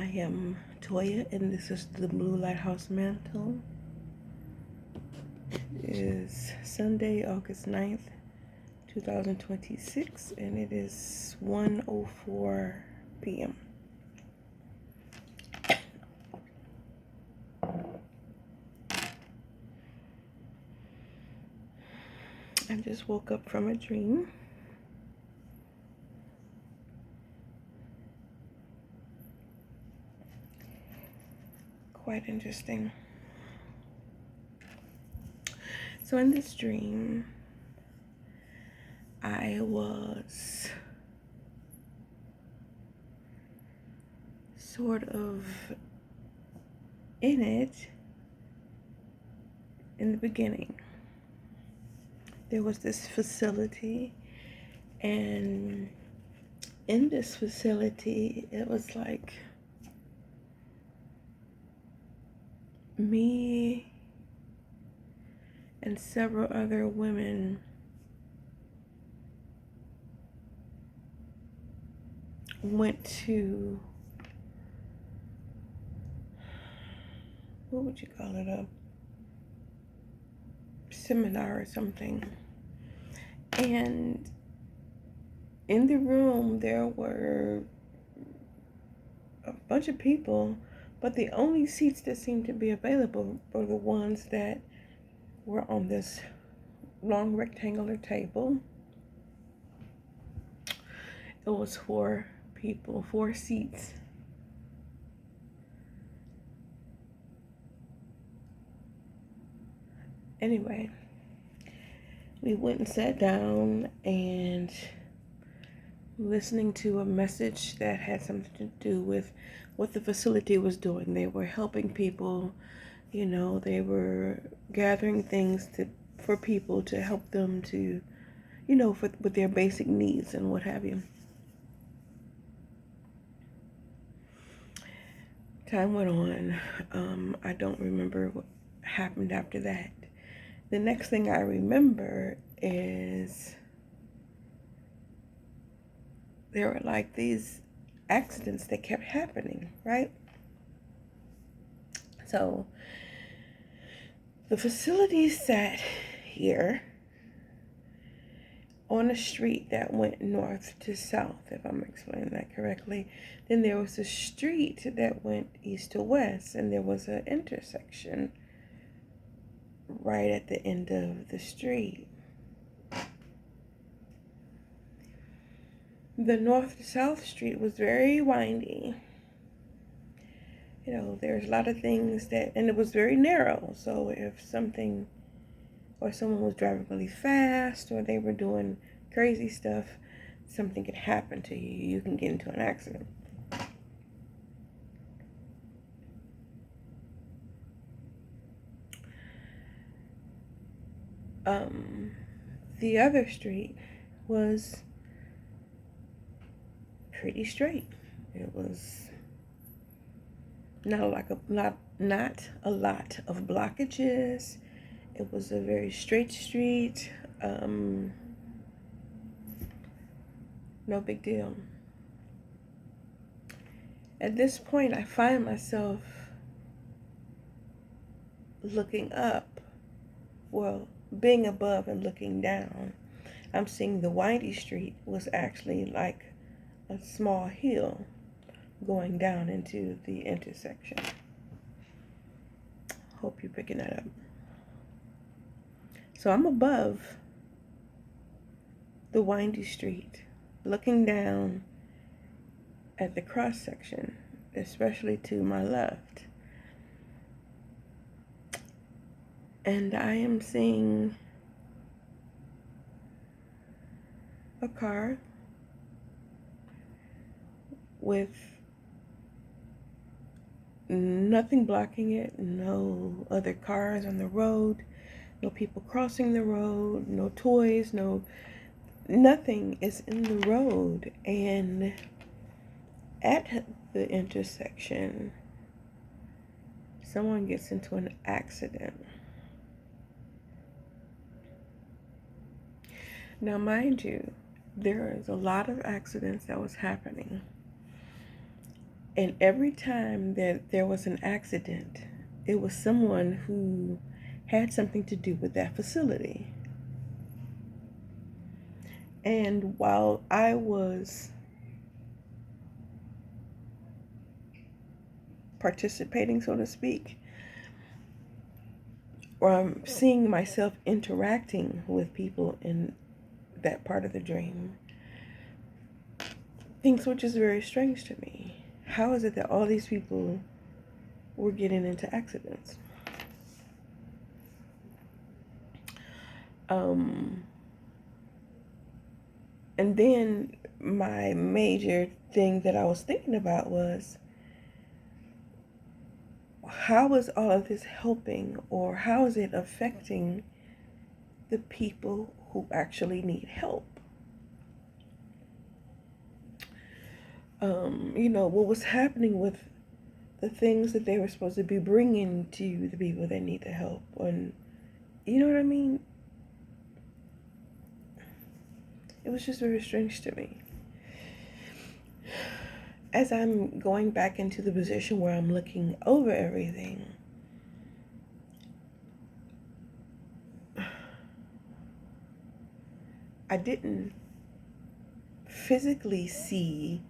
am Toya, and this is the Blue Lighthouse Mantle. It is Sunday, August 9th, 2026, and it is 1:04 p.m. I just woke up from a dream. Quite interesting. So in this dream, I was sort of in it in the beginning. There was this facility, and in this facility, it was like me and several other women went to, what would you call it, a seminar or something. And in the room there were a bunch of people, but the only seats that seemed to be available were the ones that were on this long rectangular table. It was 4 people, 4 seats. Anyway, we went and sat down and listening to a message that had something to do with what the facility was doing. They were helping people, they were gathering things for people to help them to, with their basic needs and what have you. Time went on. I don't remember what happened after that. The next thing I remember is there were like these accidents that kept happening, right? So the facility sat here on a street that went north to south, if I'm explaining that correctly. Then there was a street that went east to west, and there was an intersection right at the end of the street. The north to south street was very windy. There's a lot of things and it was very narrow. So if something or someone was driving really fast or they were doing crazy stuff, something could happen to you. You can get into an accident. The other street was pretty straight. It was not a lot of blockages. It was a very straight street. No big deal. At this point, I find myself looking up, being above and looking down. I'm seeing the windy street was actually like a small hill going down into the intersection. Hope you're picking that up. So I'm above the windy street, looking down at the cross section, especially to my left. And I am seeing a car with nothing blocking it, no other cars on the road, no people crossing the road, no toys, nothing is in the road. And at the intersection, someone gets into an accident. Now, mind you, there is a lot of accidents that was happening. And every time that there was an accident, it was someone who had something to do with that facility. And while I was participating, so to speak, or I'm seeing myself interacting with people in that part of the dream, things were just very strange to me. How is it that all these people were getting into accidents? And then my major thing that I was thinking about was, how is all of this helping, or how is it affecting the people who actually need help? What was happening with the things that they were supposed to be bringing to the people that need the help? And you know what I mean? It was just very strange to me. As I'm going back into the position where I'm looking over everything, I didn't physically see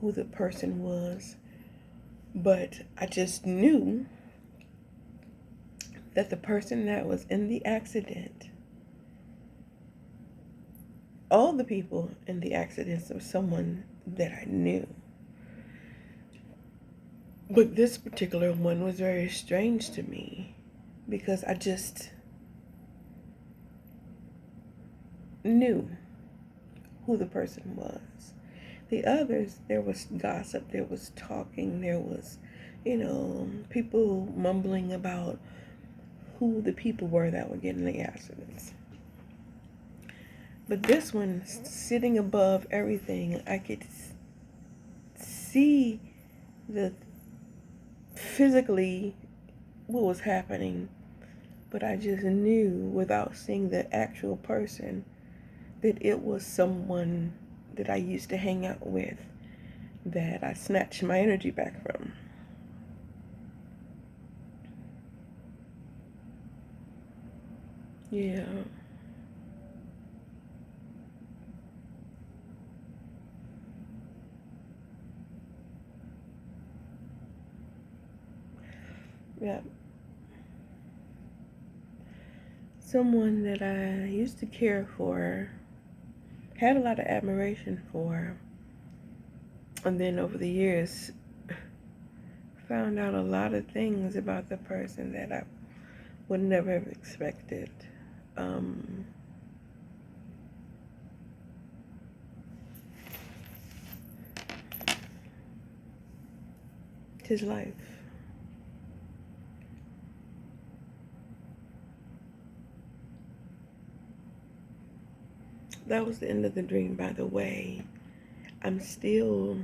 who the person was, but I just knew that the person that was in the accident, all the people in the accidents were someone that I knew. But this particular one was very strange to me because I just knew who the person was. The others, there was gossip, there was talking, there was, people mumbling about who the people were that were getting the accidents. But this one, sitting above everything, I could see the physically what was happening, but I just knew without seeing the actual person that it was someone that I used to hang out with that I snatched my energy back from. Yeah. Yeah. Someone that I used to care for, had a lot of admiration for, and then over the years found out a lot of things about the person that I would never have expected. His life. That was the end of the dream, by the way. I'm still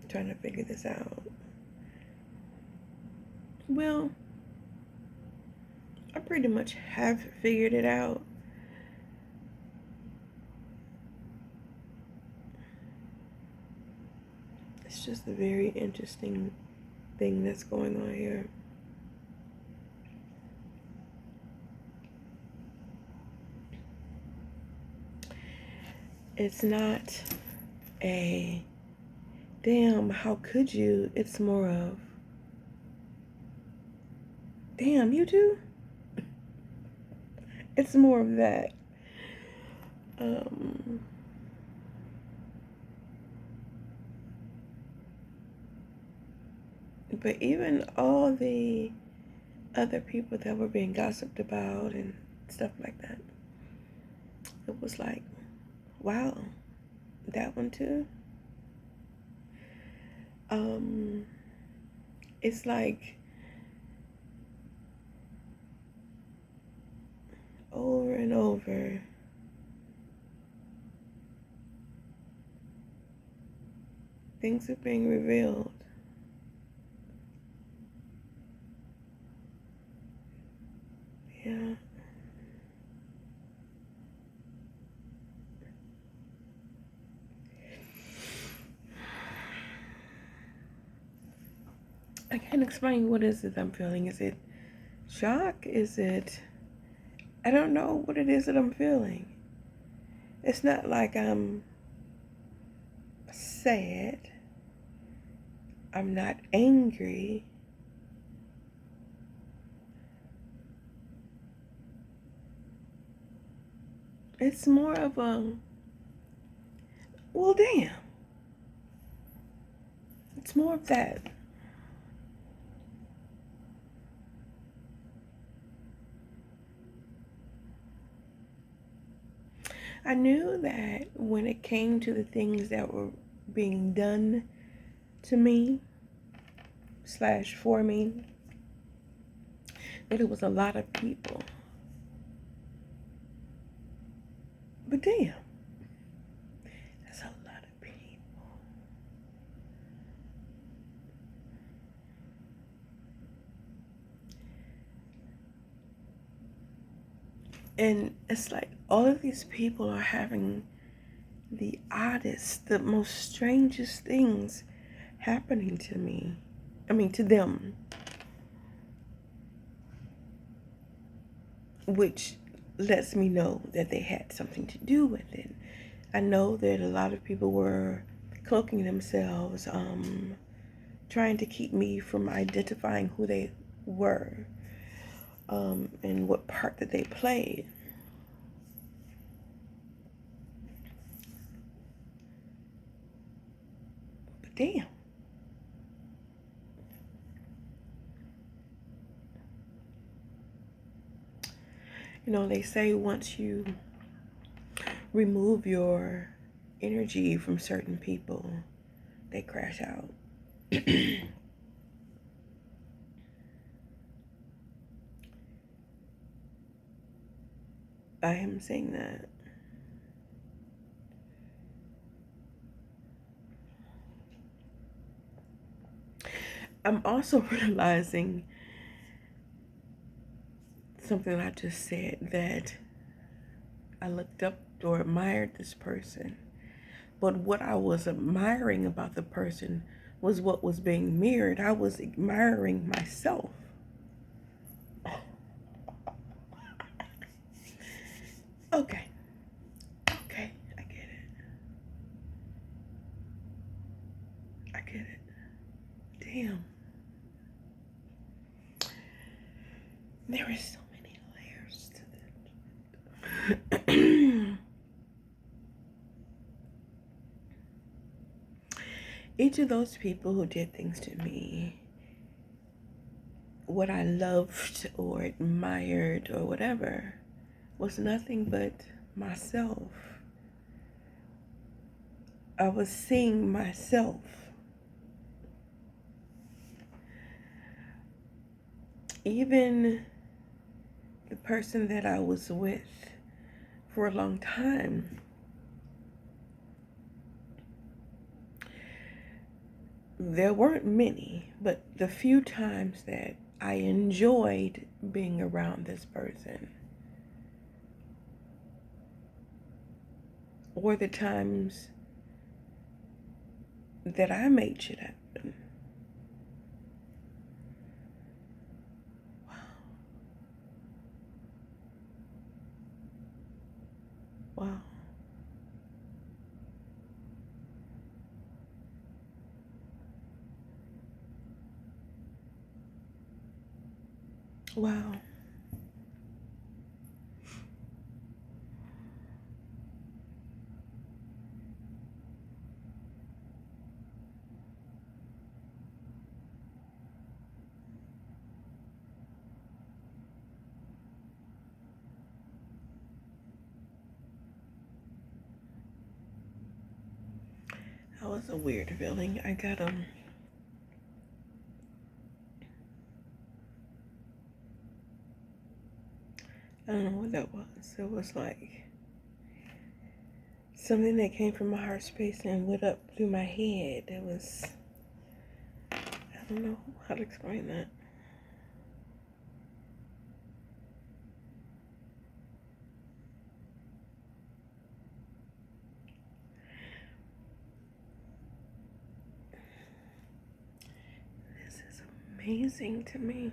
trying to figure this out. Well, I pretty much have figured it out. It's just a very interesting thing that's going on here. It's not a damn, how could you? It's more of, damn, you do? It's more of that. But even all the other people that were being gossiped about and stuff like that, it was like, wow, that one too? It's like over and over, things are being revealed. Yeah. I can't explain what is it I'm feeling. Is it shock? Is it, I don't know what it is that I'm feeling. It's not like I'm sad. I'm not angry. It's more of a, well, damn. It's more of that. I knew that when it came to the things that were being done to me slash for me, that it was a lot of people. But damn, that's a lot of people. And it's like all of these people are having the oddest, the most strangest things happening to me. I mean, to them. Which lets me know that they had something to do with it. I know that a lot of people were cloaking themselves, trying to keep me from identifying who they were, and what part that they played. But damn. You know, they say once you remove your energy from certain people, they crash out. I am saying that. I'm also realizing something I just said, that I looked up or admired this person. But what I was admiring about the person was what was being mirrored. I was admiring myself. Okay. Okay. I get it. I get it. Damn. There is so many layers to this. Each of those people who did things to me, what I loved or admired or whatever, was nothing but myself. I was seeing myself. Even the person that I was with for a long time, there weren't many, but the few times that I enjoyed being around this person, or the times that I made shit happen. Wow. Wow. Wow. That was a weird feeling. I got I don't know what that was. It was like something that came from my heart space and went up through my head. It was, I don't know how to explain that. This is amazing to me.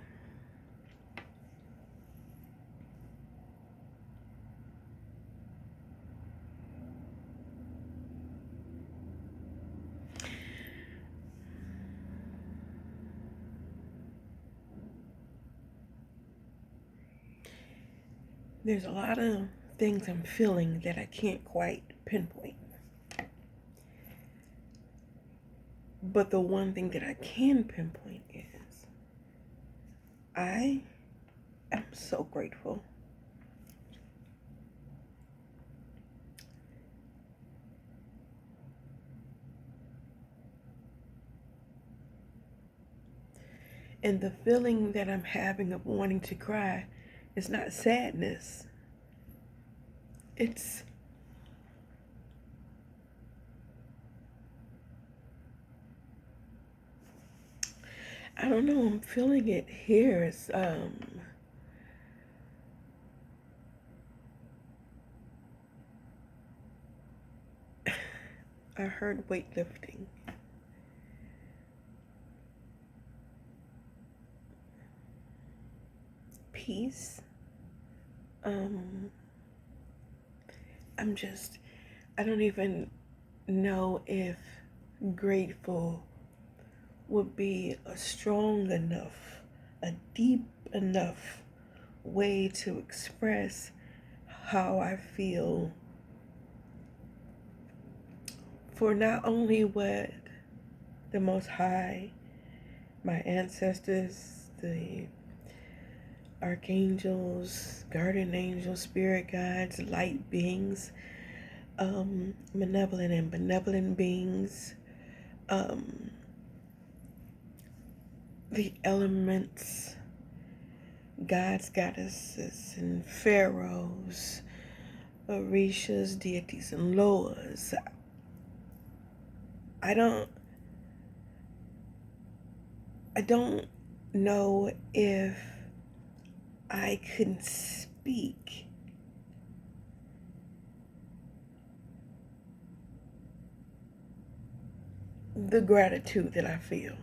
There's a lot of things I'm feeling that I can't quite pinpoint. But the one thing that I can pinpoint is I am so grateful. And the feeling that I'm having of wanting to cry is not sadness. It's I don't know, I'm feeling it here. It's I heard weightlifting. Peace. I don't even know if grateful would be a strong enough, a deep enough way to express how I feel for not only what the Most High, my ancestors, the archangels, guardian angels, spirit guides, light beings, malevolent and benevolent beings, the elements, gods, goddesses, and pharaohs, orishas, deities, and loas. I don't know if I can speak the gratitude that I feel.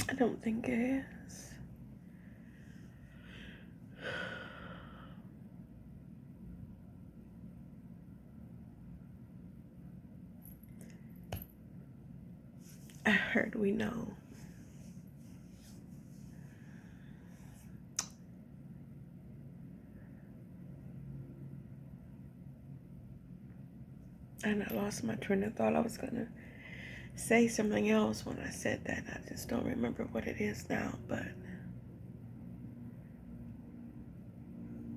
I don't think it is. I heard we know. And I lost my train of thought. I was gonna say something else when I said that. I just don't remember what it is now, but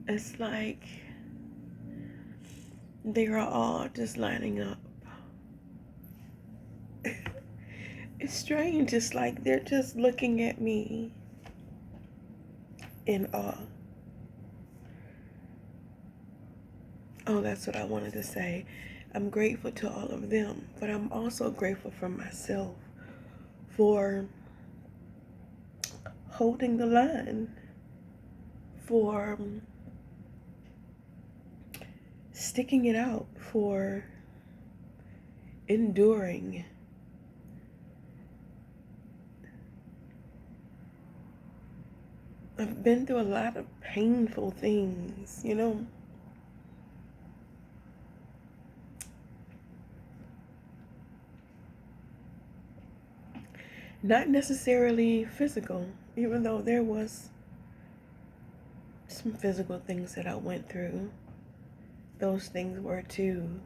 it's like they are all just lining up. It's strange. It's like they're just looking at me in awe. Oh, that's what I wanted to say. I'm grateful to all of them, but I'm also grateful for myself for holding the line, for sticking it out, for enduring. I've been through a lot of painful things, you know. Not necessarily physical, even though there was some physical things that I went through. Those things were to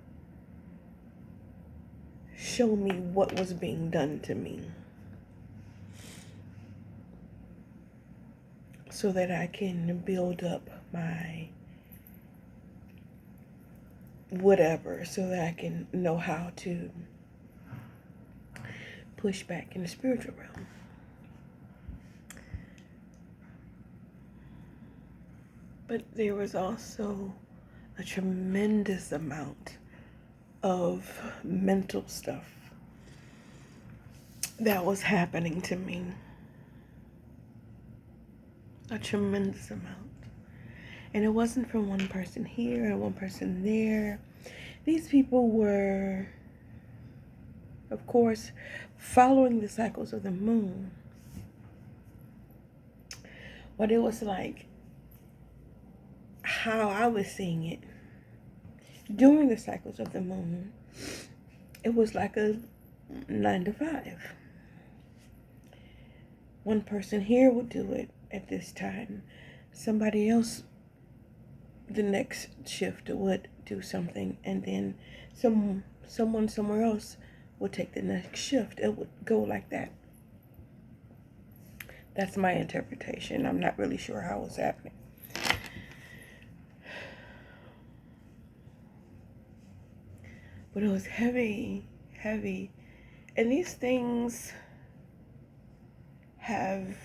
show me what was being done to me, so that I can build up my whatever, so that I can know how to push back in the spiritual realm. But there was also a tremendous amount of mental stuff that was happening to me. a tremendous amount. And it wasn't from one person here and one person there. These people were, of course, following the cycles of the moon. But it was like how I was seeing it during the cycles of the moon. It was like a 9 to 5. One person here would do it at this time. Somebody else, the next shift, would do something, and then someone somewhere else would take the next shift. It would go like that. That's my interpretation. I'm not really sure how it's happening. But it was heavy, heavy. And these things have,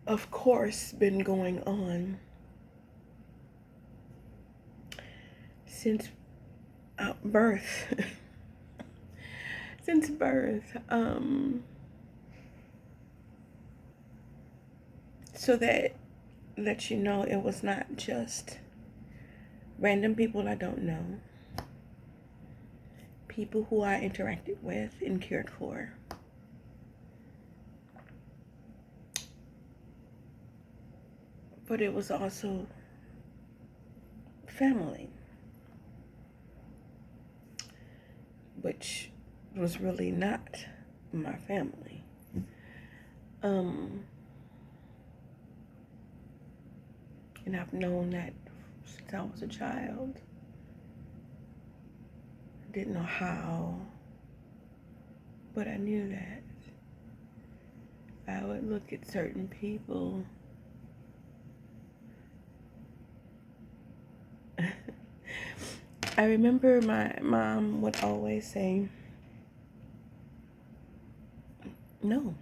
of course, been going on since birth. Since birth. So that lets you know it was not just random people I don't know, people who I interacted with and cared for. But it was also family, which was really not my family. And I've known that since I was a child. Didn't know how, but I knew that I would look at certain people I remember my mom would always say, no.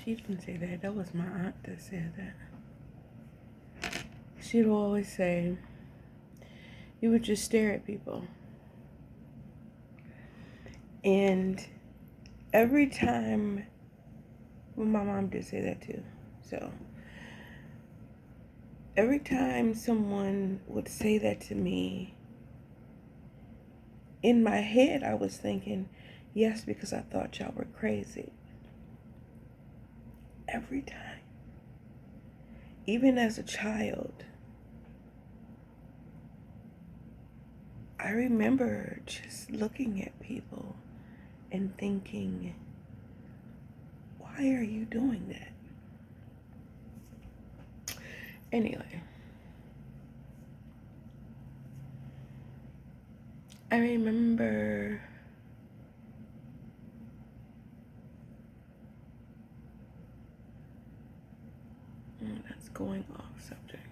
She didn't say that. That was my aunt that said that. She'd always say, you would just stare at people. And every time, well, my mom did say that too. So every time someone would say that to me, in my head I was thinking, yes, because I thought y'all were crazy. Every time. Even as a child, I remember just looking at people and thinking, why are you doing that? Anyway, I remember that's going off subject.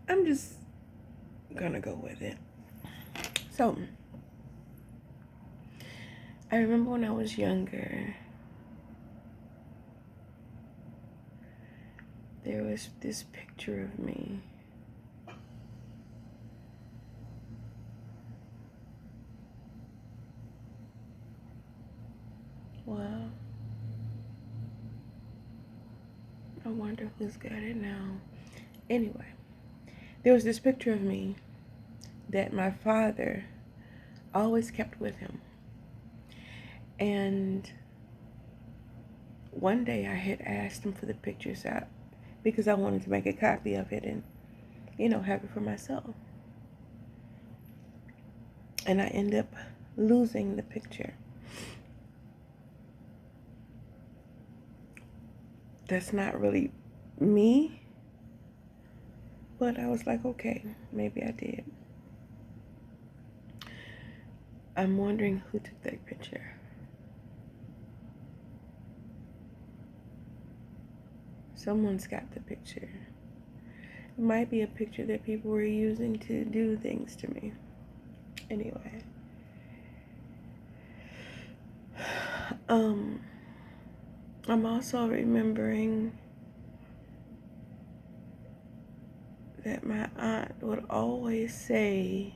I'm just gonna go with it. So, I remember when I was younger, there was this picture of me. Well, I wonder who's got it now. Anyway, there was this picture of me that my father always kept with him. And one day I had asked him for the pictures out because I wanted to make a copy of it and, have it for myself. And I ended up losing the picture. That's not really me, but I was like, okay, maybe I did. I'm wondering who took that picture. Someone's got the picture. It might be a picture that people were using to do things to me. Anyway. I'm also remembering that my aunt would always say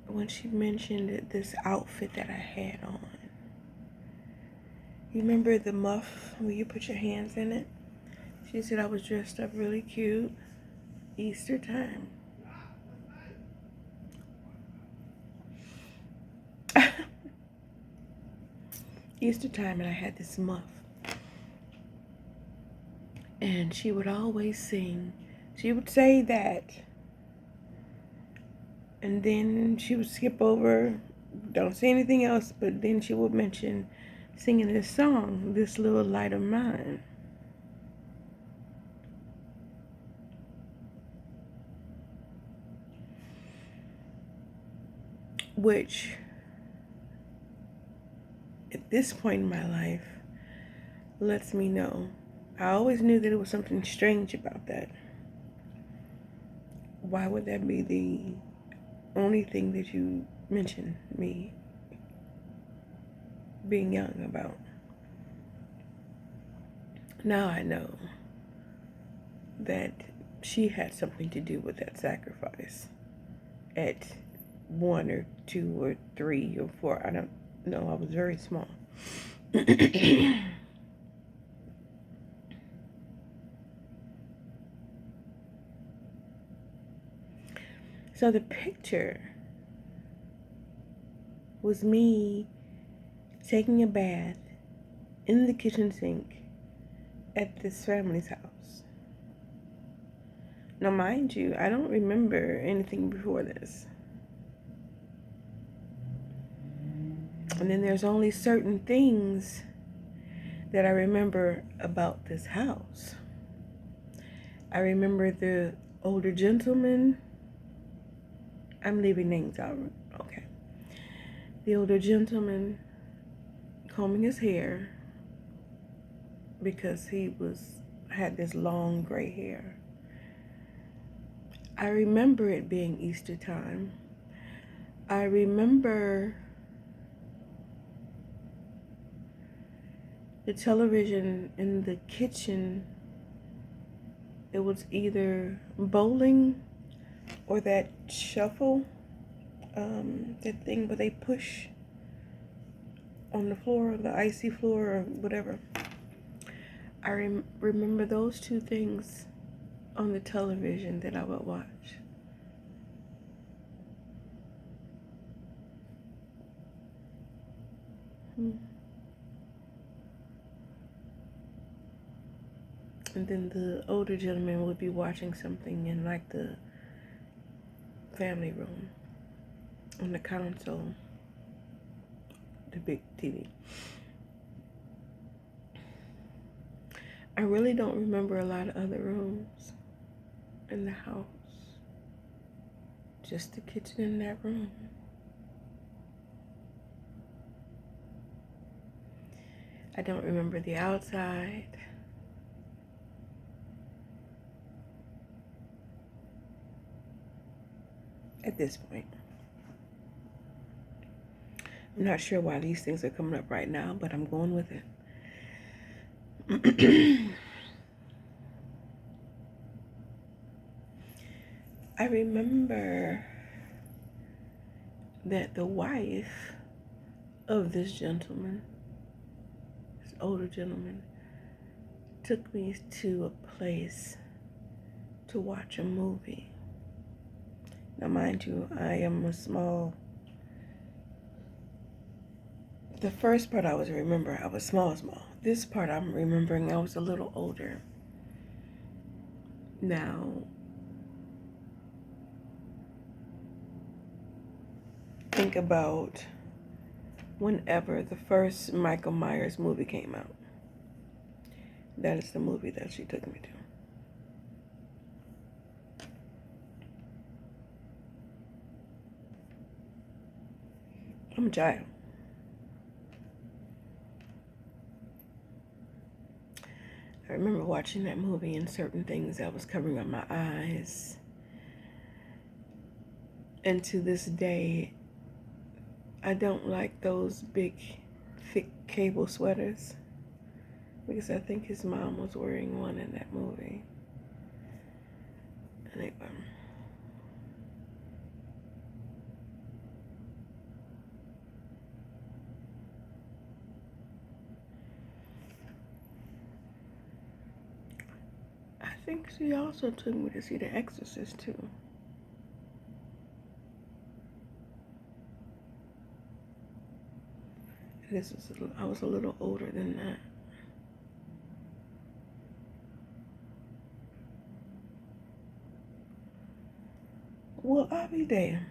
when she mentioned this outfit that I had on. You remember the muff where you put your hands in it? She said I was dressed up really cute. Easter time. Easter time, and I had this muff. And she would always sing. She would say that. And then she would skip over, don't say anything else, but then she would mention singing this song, This Little Light of Mine. Which, at this point in my life, lets me know. I always knew that there was something strange about that. Why would that be the only thing that you mentioned me being young about? Now I know that she had something to do with that sacrifice at 1 or 2 or 3 or 4. I don't know. I was very small. So the picture was me taking a bath in the kitchen sink at this family's house. Now, mind you, I don't remember anything before this. And then there's only certain things that I remember about this house. I remember the older gentleman. I'm leaving names out. Okay. The older gentleman combing his hair because he had this long gray hair. I remember it being Easter time. I remember the television in the kitchen. It was either bowling or that shuffle, that thing where they push on the floor, the icy floor or whatever. I remember those two things on the television that I would watch. And then the older gentleman would be watching something in like the family room on the console, the big TV. I really don't remember a lot of other rooms in the house. Just the kitchen in that room. I don't remember the outside. At this point. I'm not sure why these things are coming up right now, but I'm going with it. I remember that the wife of this gentleman, this older gentleman, took me to a place to watch a movie. Now, mind you, I am a small. The first part I was small. This part I'm remembering, I was a little older. Now, think about whenever the first Michael Myers movie came out. That is the movie that she took me to. I'm a child. I remember watching that movie and certain things that was covering up my eyes. And to this day, I don't like those big, thick cable sweaters because I think his mom was wearing one in that movie. Anyway. I think she also took me to see The Exorcist too. I was a little older than that. Well, I'll be there.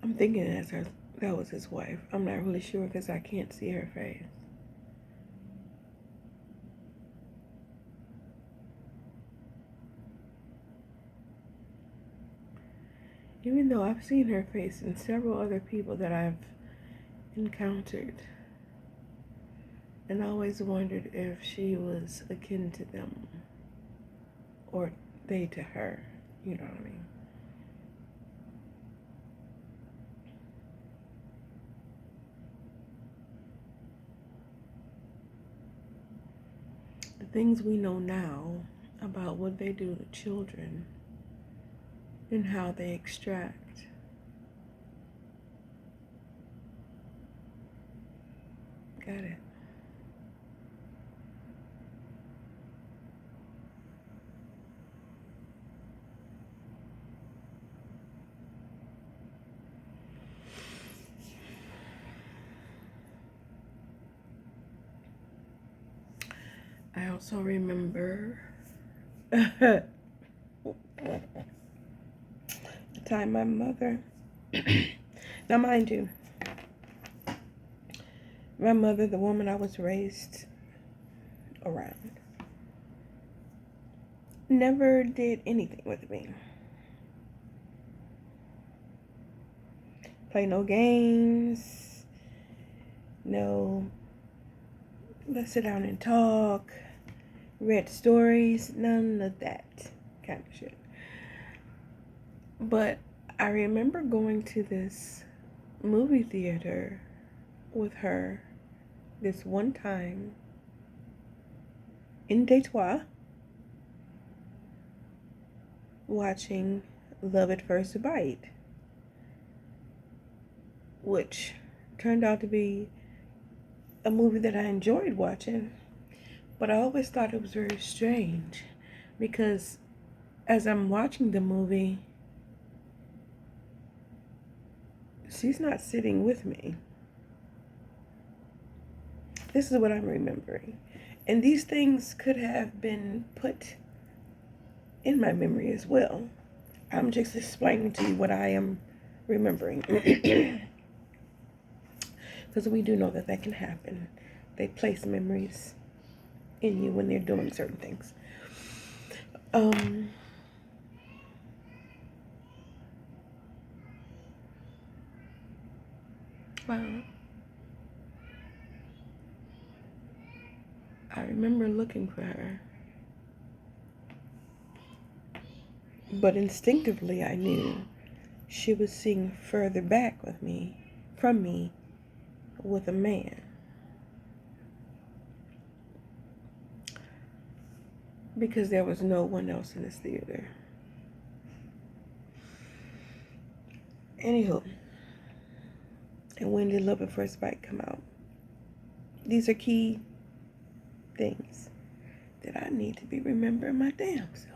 I'm thinking that was his wife. I'm not really sure because I can't see her face. Even though I've seen her face in several other people that I've encountered, and I always wondered if she was akin to them or they to her. You know what I mean? The things we know now about what they do to children and how they extract. Got it. I also remember the time my mother, now mind you, my mother, the woman I was raised around, never did anything with me. Play no games, no, let's sit down and talk, read stories, none of that kind of shit. But I remember going to this movie theater with her this one time in Detroit, watching Love at First Bite, which turned out to be a movie that I enjoyed watching, but I always thought it was very strange because as I'm watching the movie, she's not sitting with me. This is what I'm remembering. And these things could have been put in my memory as well. I'm just explaining to you what I am remembering. Because we do know that that can happen. They place memories in you when they're doing certain things. Well, I remember looking for her. But instinctively I knew she was sitting further back from me, with a man. Because there was no one else in this theater. Anywho, and when did Love at First Bite come out? These are key things that I need to be remembering my damn self.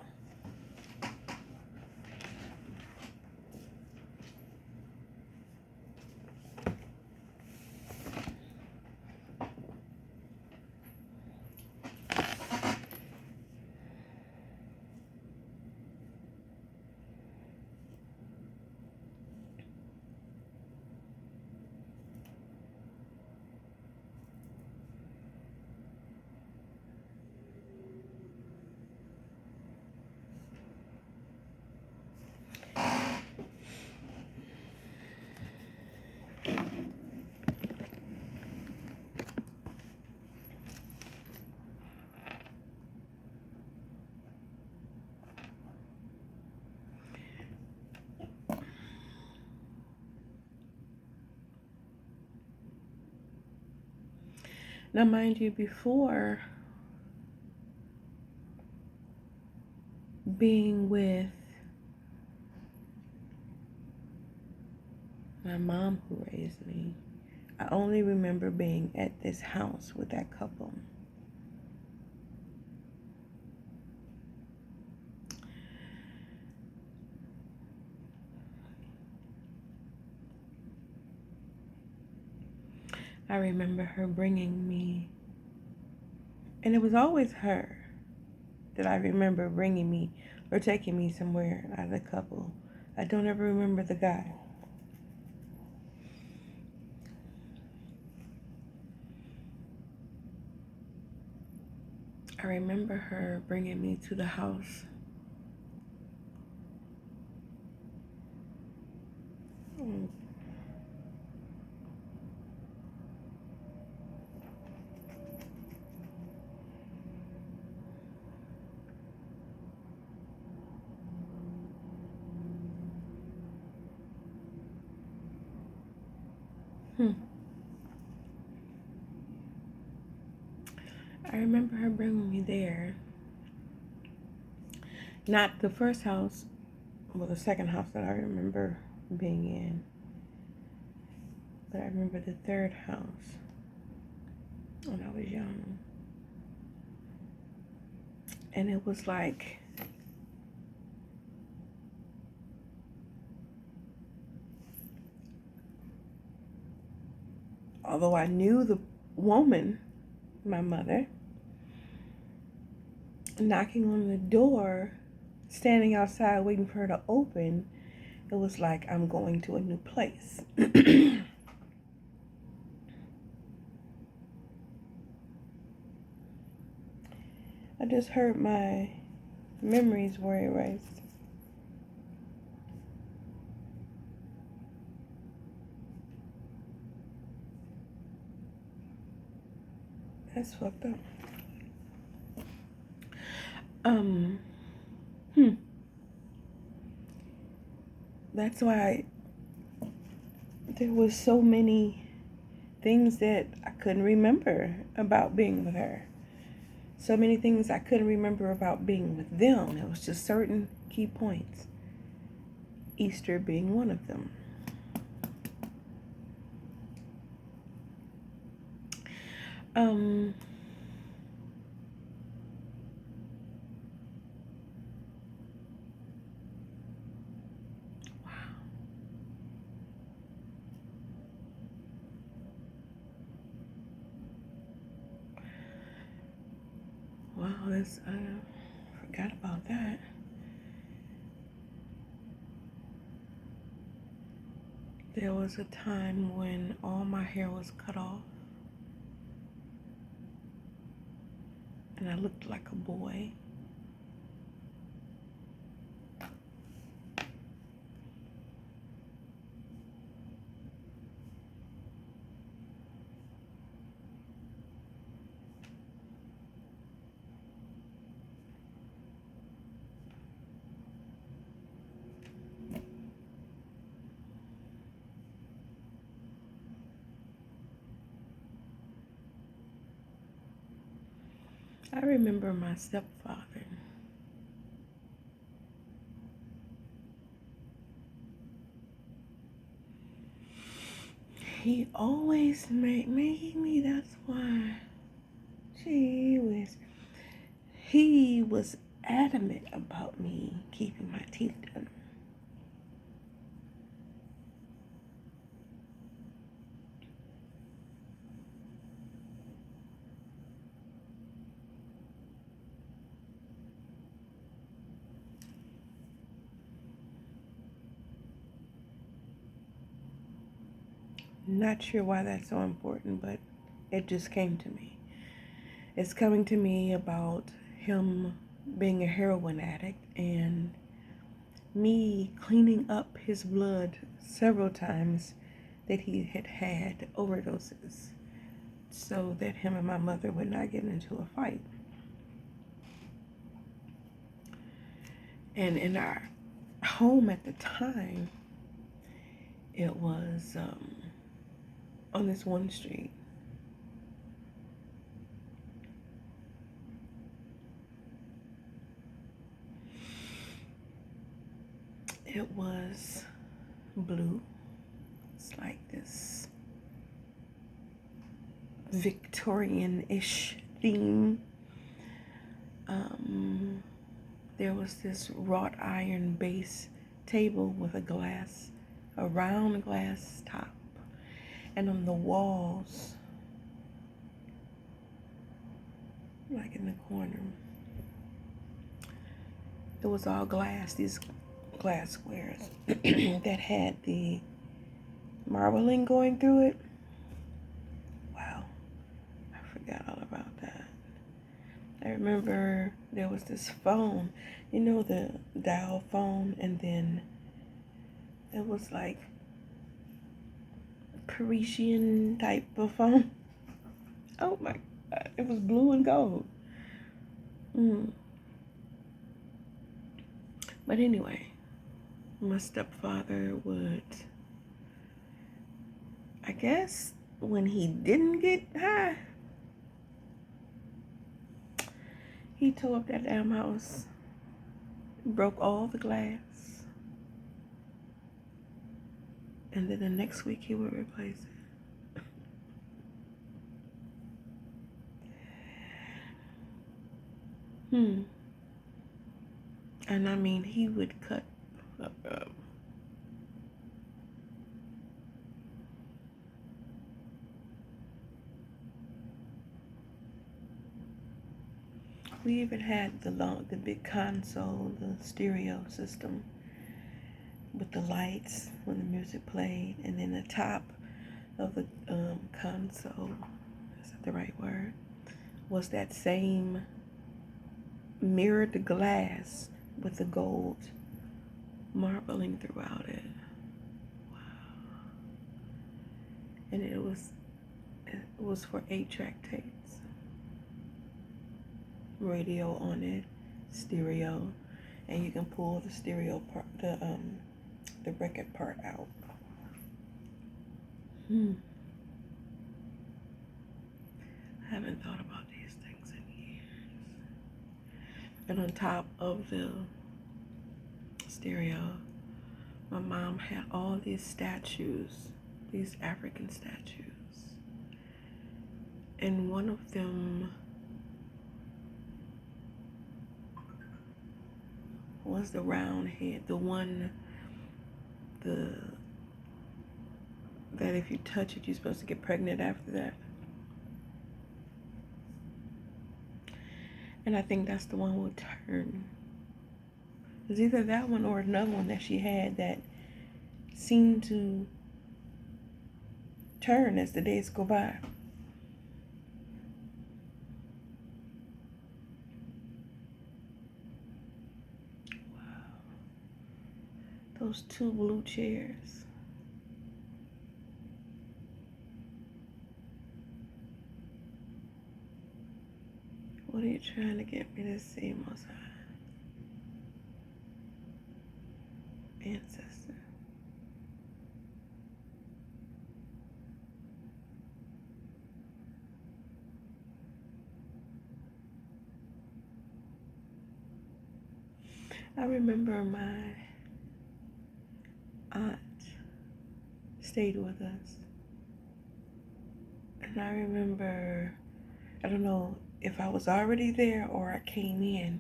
Now, mind you, before being with my mom who raised me, I only remember being at this house with that couple. I remember her bringing me, and it was always her that I remember bringing me or taking me somewhere out of the couple. I don't ever remember the guy. I remember her bringing me to the house. Mm. Hmm. I remember her bringing me there. Not the first house, well, the second house that I remember being in, but I remember the third house when I was young. And it was like, although I knew the woman, my mother, knocking on the door, standing outside waiting for her to open, it was like I'm going to a new place. I just heard my memories were erased. That's fucked up. Um, hmm. That's why there was so many things that I couldn't remember about being with her. So many things I couldn't remember about being with them. It was just certain key points. Easter being one of them. Um, wow, that's, I forgot about that. There was a time when all my hair was cut off and I looked like a boy. I remember my stepfather. He always made me, that's why. Gee whiz. He was adamant about me keeping my teeth done. Not sure why that's so important, but it just came to me. It's coming to me about him being a heroin addict and me cleaning up his blood several times that he had had overdoses so that him and my mother would not get into a fight. And in our home at the time, it was on this one street. It was blue. It's like this Victorian-ish theme. There was this wrought iron base table with a round glass top. And on the walls, like in the corner, it was all glass, these glass squares that had the marbling going through it. Wow, I forgot all about that. I remember there was this phone, you know, the dial phone, and then it was like Parisian type of phone. Oh my God, it was blue and gold. But anyway, my stepfather would, I guess, when he didn't get high, he tore up that damn house, broke all the glass, and then the next week he would replace it. And I mean, he would cut up. We even had the big console, the stereo system with the lights when the music played, and then the top of the console, is that the right word, was that same mirrored glass with the gold marbling throughout it. Wow. And it was for 8-track tapes. Radio on it, stereo, and you can pull the stereo part, the record part out. I haven't thought about these things in years. And on top of the stereo, my mom had all these statues, these African statues, and one of them was the round head, the one that if you touch it, you're supposed to get pregnant after that. And I think that's the one who would turn. It was either that one or another one that she had that seemed to turn as the days go by. Wow. Those two blue chairs. What are you trying to get me to see, Mozart? Ancestor. I remember my aunt stayed with us. And I remember, I don't know if I was already there or I came in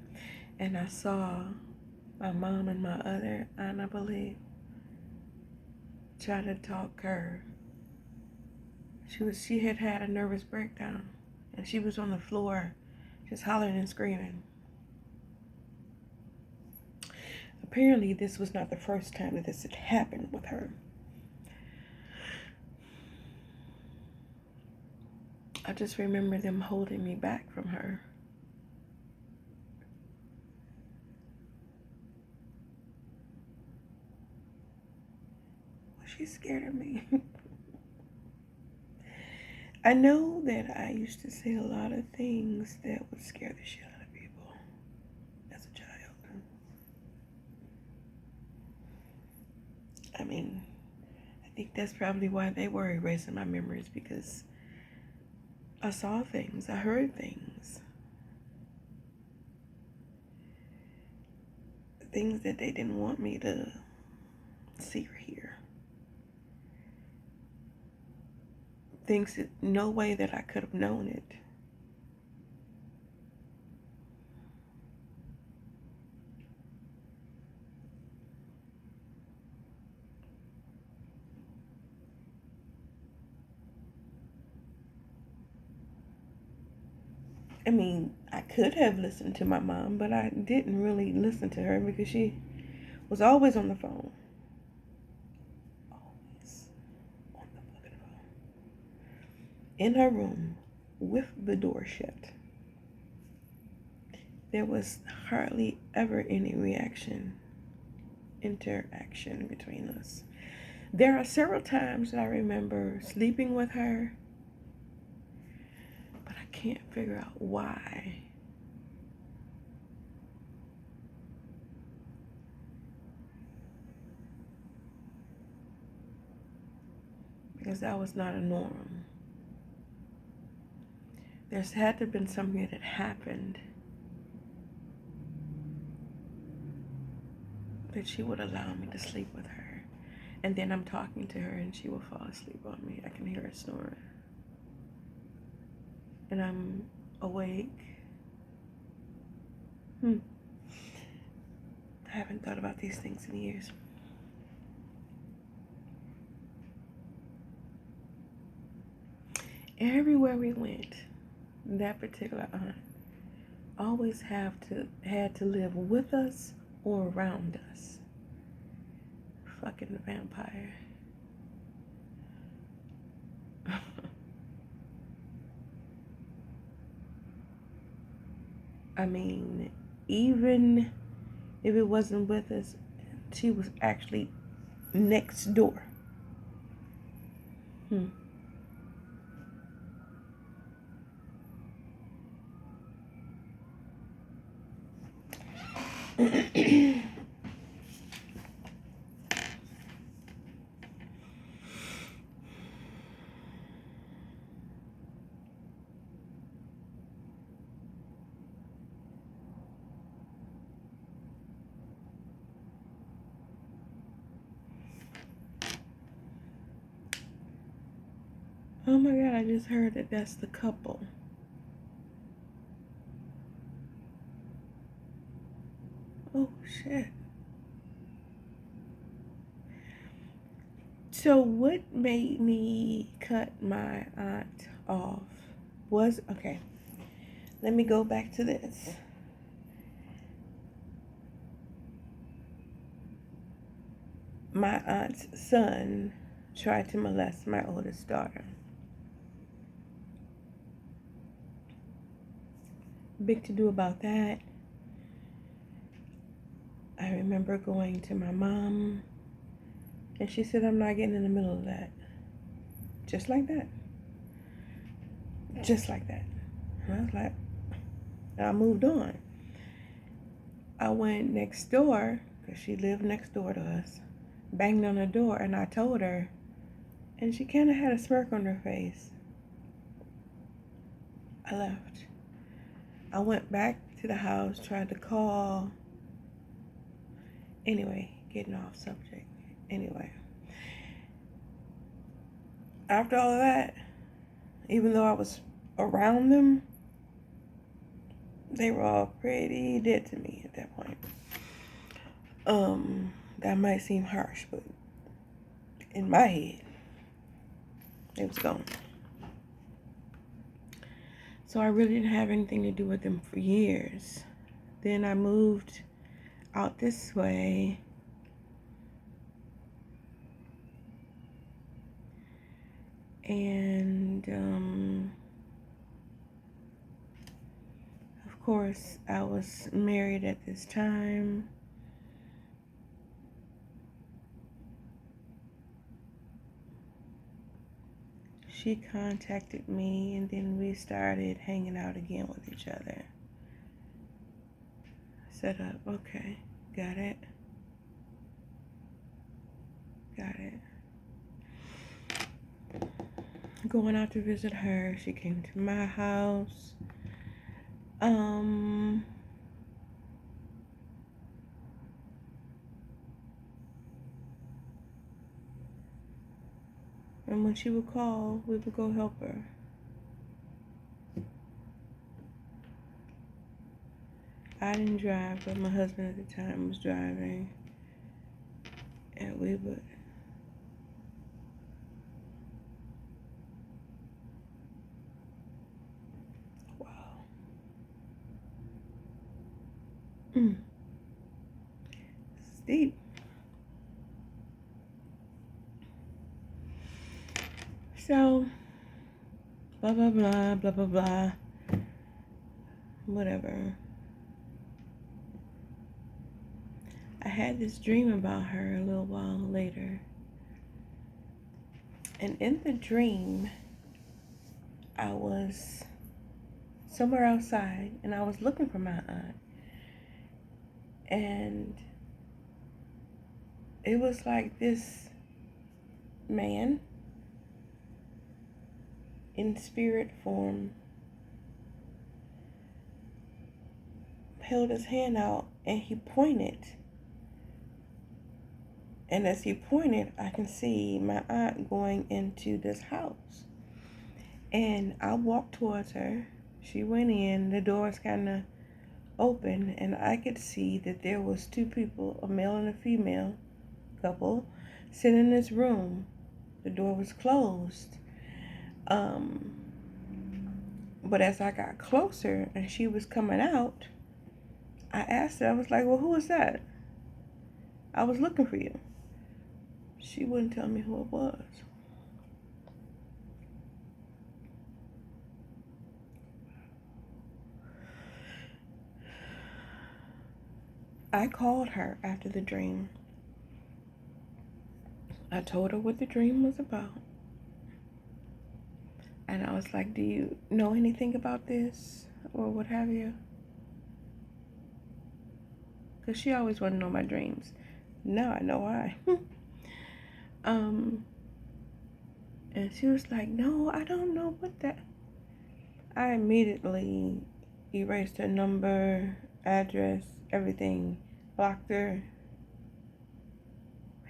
and I saw my mom and my other aunt, I believe, try to talk her. She had had a nervous breakdown and she was on the floor just hollering and screaming. Apparently this was not the first time that this had happened with her. I just remember them holding me back from her. Was she scared of me? I know that I used to say a lot of things that would scare the shit out of people as a child. I mean, I think that's probably why they were erasing my memories, because I saw things, I heard things. Things that they didn't want me to Let's see here. Things that no way that I could have known it. I mean, I could have listened to my mom, but I didn't really listen to her because she was always on the phone. Always on the fucking phone. In her room with the door shut. There was hardly ever any interaction between us. There are several times that I remember sleeping with her, but I can't figure out why. Because that was not a norm. There's had to have been something that had happened that she would allow me to sleep with her. And then I'm talking to her and she will fall asleep on me. I can hear her snoring. And I'm awake. I haven't thought about these things in years. Everywhere we went, that particular aunt always had to live with us or around us. Fucking vampire. I mean, even if it wasn't with us, she was actually next door. Oh my God, I just heard that that's the couple. Oh shit. So what made me cut my aunt off was, okay, let me go back to this. My aunt's son tried to molest my oldest daughter. Big to do about that. I remember going to my mom and she said, I'm not getting in the middle of that. Just like that. Just like that. And I was like, I moved on. I went next door, because she lived next door to us, banged on her door, and I told her, and she kind of had a smirk on her face. I left. I went back to the house, tried to call. Anyway, getting off subject. Anyway, after all of that, even though I was around them, they were all pretty dead to me at that point. That might seem harsh, but in my head, it was gone. So I really didn't have anything to do with them for years. Then I moved out this way. And of course, I was married at this time. She contacted me and then we started hanging out again with each other. Set up, okay, got it. Going out to visit her, she came to my house. And when she would call, we would go help her. I didn't drive, but my husband at the time was driving. And we would. Wow. It's deep. So, blah, blah, blah, blah, blah, blah. Whatever. I had this dream about her a little while later. And in the dream, I was somewhere outside and I was looking for my aunt. And it was like this man in spirit form held his hand out and he pointed. And as he pointed, I can see my aunt going into this house. And I walked towards her. She went in. The door was kind of open. And I could see that there was two people, a male and a female couple, sitting in this room. The door was closed. But as I got closer and she was coming out, I asked her, I was like, well, who is that? I was looking for you. She wouldn't tell me who it was. I called her after the dream. I told her what the dream was about. And I was like, do you know anything about this? Or what have you? Because she always wanted to know my dreams. Now I know why. And she was like, no, I don't know what that. I immediately erased her number, address, everything, blocked her.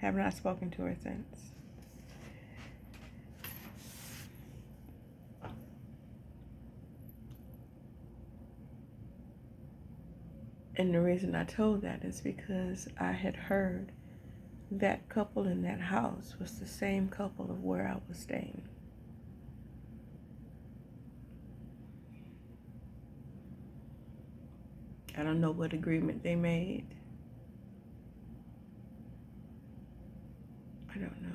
Have not spoken to her since. And the reason I told that is because I had heard that couple in that house was the same couple of where I was staying. I don't know what agreement they made. I don't know.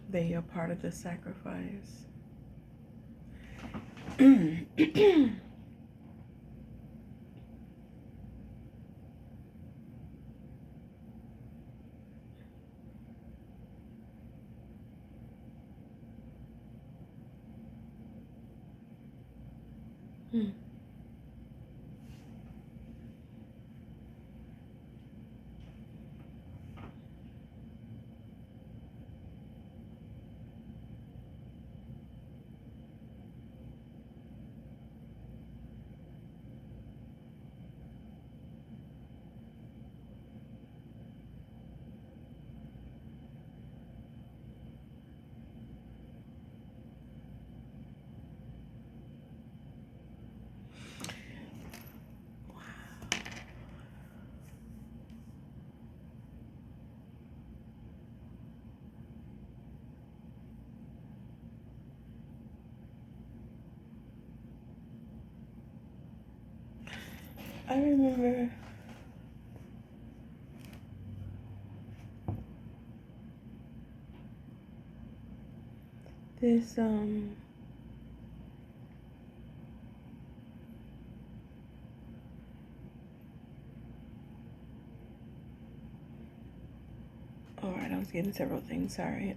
They are part of the sacrifice. I remember this all right, I was getting several things, sorry.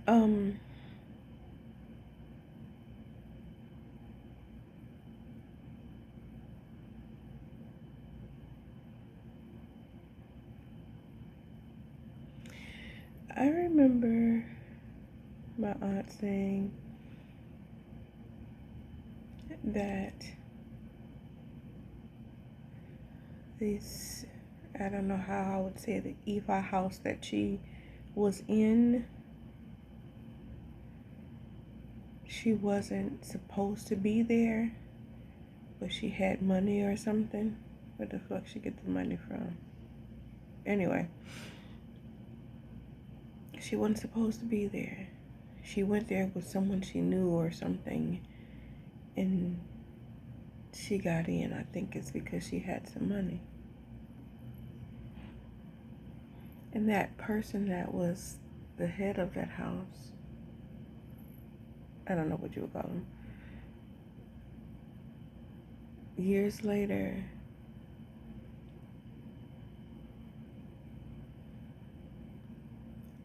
I remember my aunt saying that this, I don't know how I would say, the Eva house that she was in. She wasn't supposed to be there, but she had money or something. Where the fuck she get the money from? Anyway, she wasn't supposed to be there. She went there with someone she knew or something, and she got in. I think it's because she had some money. And that person that was the head of that house, I don't know what you would call him, years later,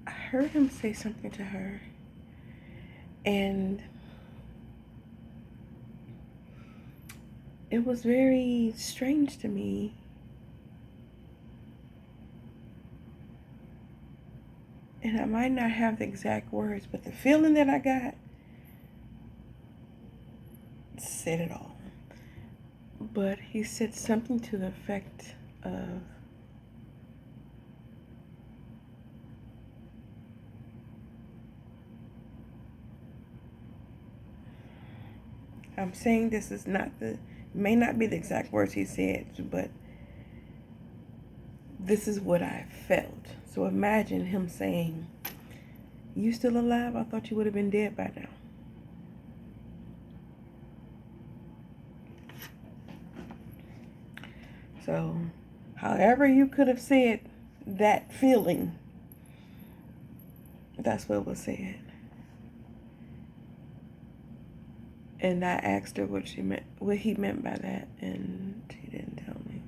I heard him say something to her, and it was very strange to me. And I might not have the exact words, but the feeling that I got said it all. But he said something to the effect of, I'm saying this is not may not be the exact words he said, but this is what I felt. So imagine him saying, "You still alive? I thought you would have been dead by now." So, however you could have said that feeling, that's what was said. And I asked her what he meant by that, and she didn't tell me.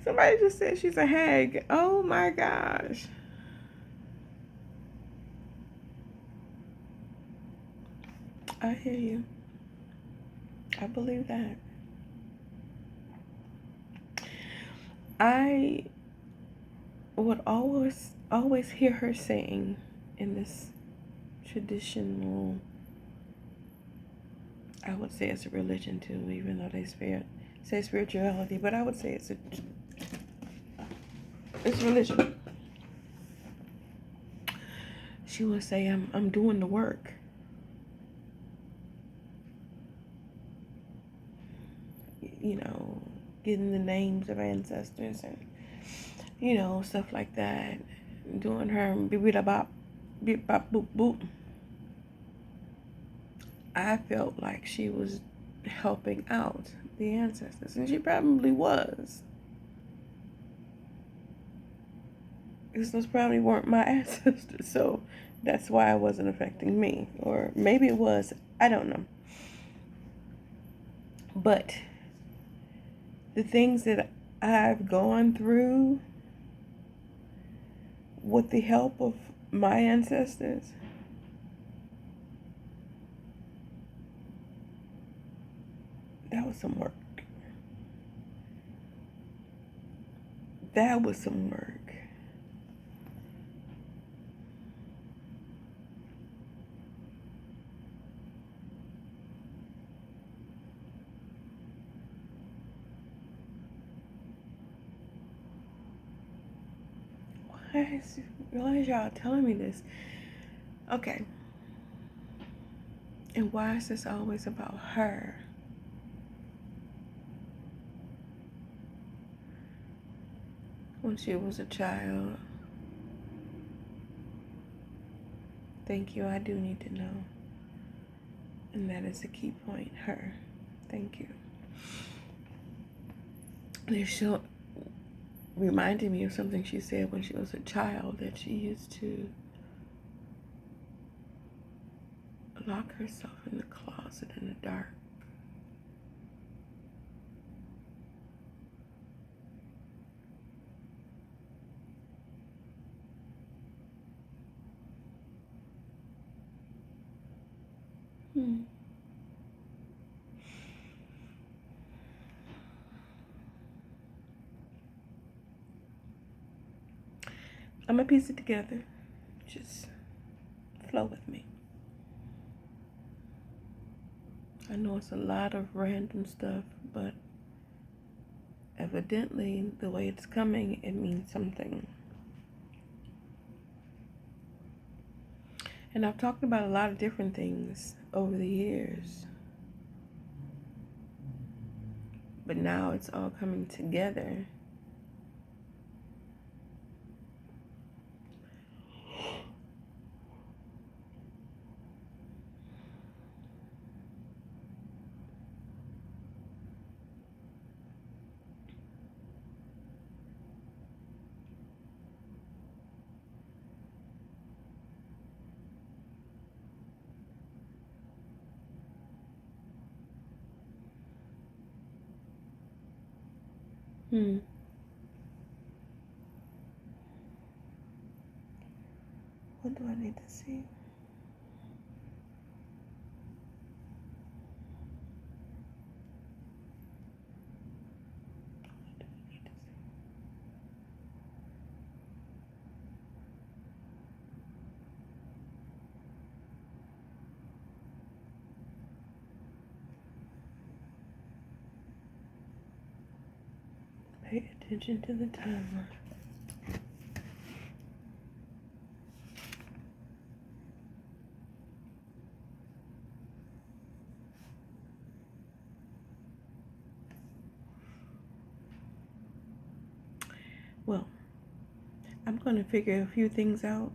Somebody just said she's a hag. Oh my gosh. I hear you. I believe that. I would always hear her saying in this traditional, I would say it's a religion too, even though they say spirituality, but I would say it's religion. She would say, I'm doing the work. You know, getting the names of ancestors and, you know, stuff like that. Doing her beep-bop, beep-bop, boop, boop. I felt like she was helping out the ancestors, and she probably was. Because those probably weren't my ancestors, so that's why it wasn't affecting me. Or maybe it was, I don't know. But the things that I've gone through with the help of my ancestors, that was some work. That was some work. Why is y'all telling me this? Okay. And why is this always about her? When she was a child. Thank you, I do need to know. And that is the key point, her. Thank you. They're reminded me of something she said when she was a child, that she used to lock herself in the closet in the dark. I'm gonna piece it together. Just flow with me. I know it's a lot of random stuff, but evidently the way it's coming, it means something. And I've talked about a lot of different things over the years, but now it's all coming together. What do I need to see? Pay attention to the timer. Well, I'm going to figure a few things out